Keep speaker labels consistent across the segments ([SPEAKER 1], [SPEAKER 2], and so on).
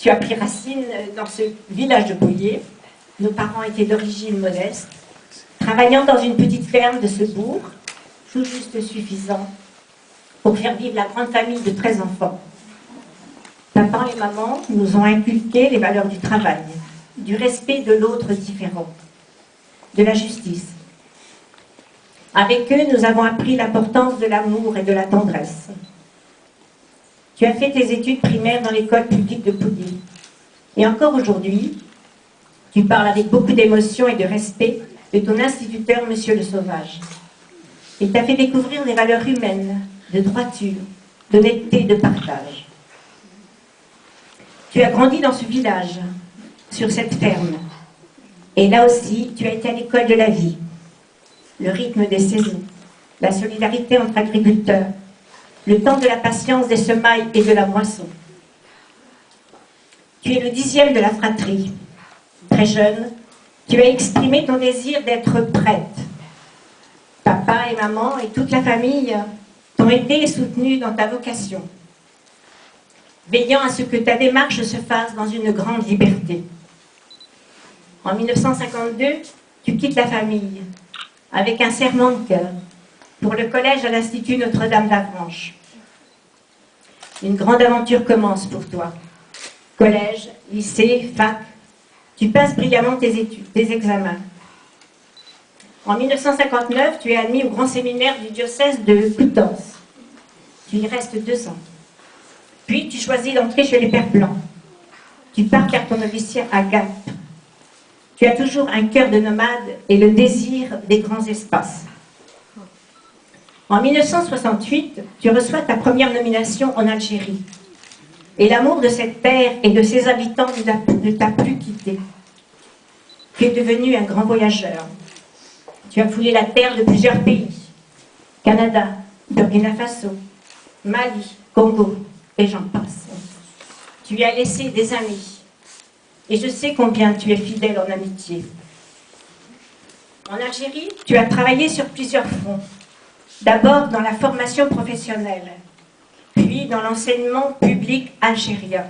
[SPEAKER 1] tu as pris racine dans ce village de Boyer. Nos parents étaient d'origine modeste, travaillant dans une petite ferme de ce bourg, tout juste suffisant pour faire vivre la grande famille de 13 enfants. Papa et maman nous ont inculqué les valeurs du travail, du respect de l'autre différent, de la justice. Avec eux, nous avons appris l'importance de l'amour et de la tendresse. Tu as fait tes études primaires dans l'école publique de Pouilly. Et encore aujourd'hui, tu parles avec beaucoup d'émotion et de respect de ton instituteur, Monsieur le Sauvage. Il t'a fait découvrir des valeurs humaines, de droiture, d'honnêteté et de partage. Tu as grandi dans ce village, sur cette ferme. Et là aussi, tu as été à l'école de la vie. Le rythme des saisons, la solidarité entre agriculteurs, le temps de la patience des semailles et de la moisson. Tu es le 10e de la fratrie. Très jeune, tu as exprimé ton désir d'être prête. Papa et maman et toute la famille t'ont aidé et soutenu dans ta vocation, veillant à ce que ta démarche se fasse dans une grande liberté. En 1952, tu quittes la famille avec un serment de cœur pour le collège à l'Institut Notre-Dame d'Avranches. Une grande aventure commence pour toi. Collège, lycée, fac, tu passes brillamment tes études, tes examens. En 1959, tu es admis au grand séminaire du diocèse de Coutances. Tu y restes 2 ans. Puis tu choisis d'entrer chez les Pères Blancs. Tu pars faire ton noviciat à Gap. Tu as toujours un cœur de nomade et le désir des grands espaces. En 1968, tu reçois ta première nomination en Algérie. Et l'amour de cette terre et de ses habitants ne t'a plus quitté. Tu es devenu un grand voyageur. Tu as foulé la terre de plusieurs pays. Canada, Burkina Faso, Mali, Congo, et j'en passe. Tu y as laissé des amis. Et je sais combien tu es fidèle en amitié. En Algérie, tu as travaillé sur plusieurs fronts. D'abord dans la formation professionnelle, puis dans l'enseignement public algérien.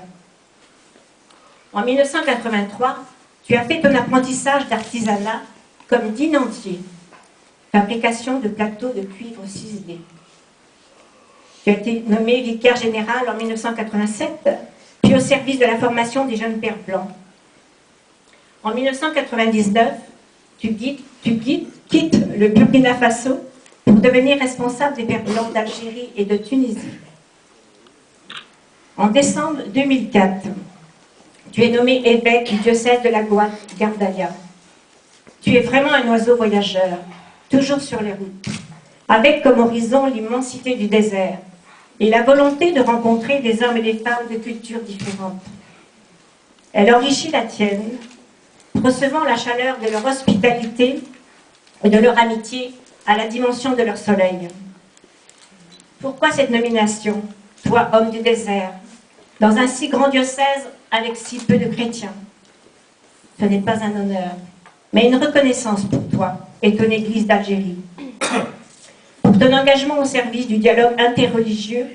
[SPEAKER 1] En 1983, tu as fait ton apprentissage d'artisanat comme dinantier, fabrication de plateaux de cuivre ciselé. Tu as été nommé vicaire général en 1987, puis au service de la formation des jeunes Pères Blancs. En 1999, tu quittes le Burkina Faso pour devenir responsable des Pères Blancs d'Algérie et de Tunisie. En décembre 2004, tu es nommé évêque du diocèse de la Gardalia. Tu es vraiment un oiseau voyageur, toujours sur les routes, avec comme horizon l'immensité du désert et la volonté de rencontrer des hommes et des femmes de cultures différentes. Elle enrichit la tienne, recevant la chaleur de leur hospitalité et de leur amitié à la dimension de leur soleil. Pourquoi cette nomination, toi, homme du désert, dans un si grand diocèse avec si peu de chrétiens? Ce n'est pas un honneur, mais une reconnaissance pour toi et ton Église d'Algérie, pour ton engagement au service du dialogue interreligieux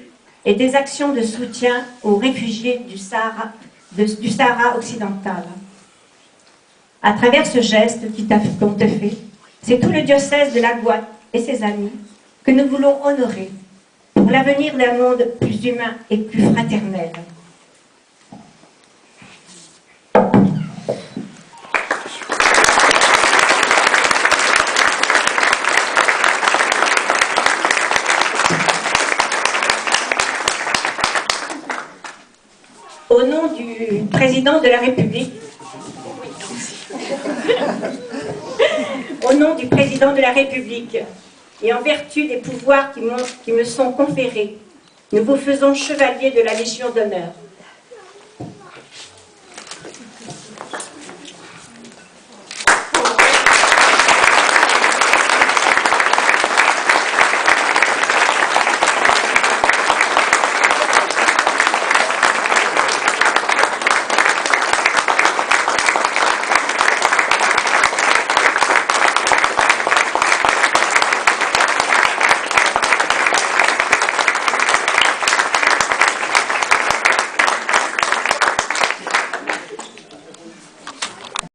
[SPEAKER 1] et des actions de soutien aux réfugiés du Sahara occidental. À travers ce geste qu'on te fait, c'est tout le diocèse de la Guadeloupe et ses amis que nous voulons honorer pour l'avenir d'un monde plus humain et plus fraternel. Au nom du président de la République, au nom du président de la République et en vertu des pouvoirs qui me sont conférés, nous vous faisons chevalier de la Légion d'honneur.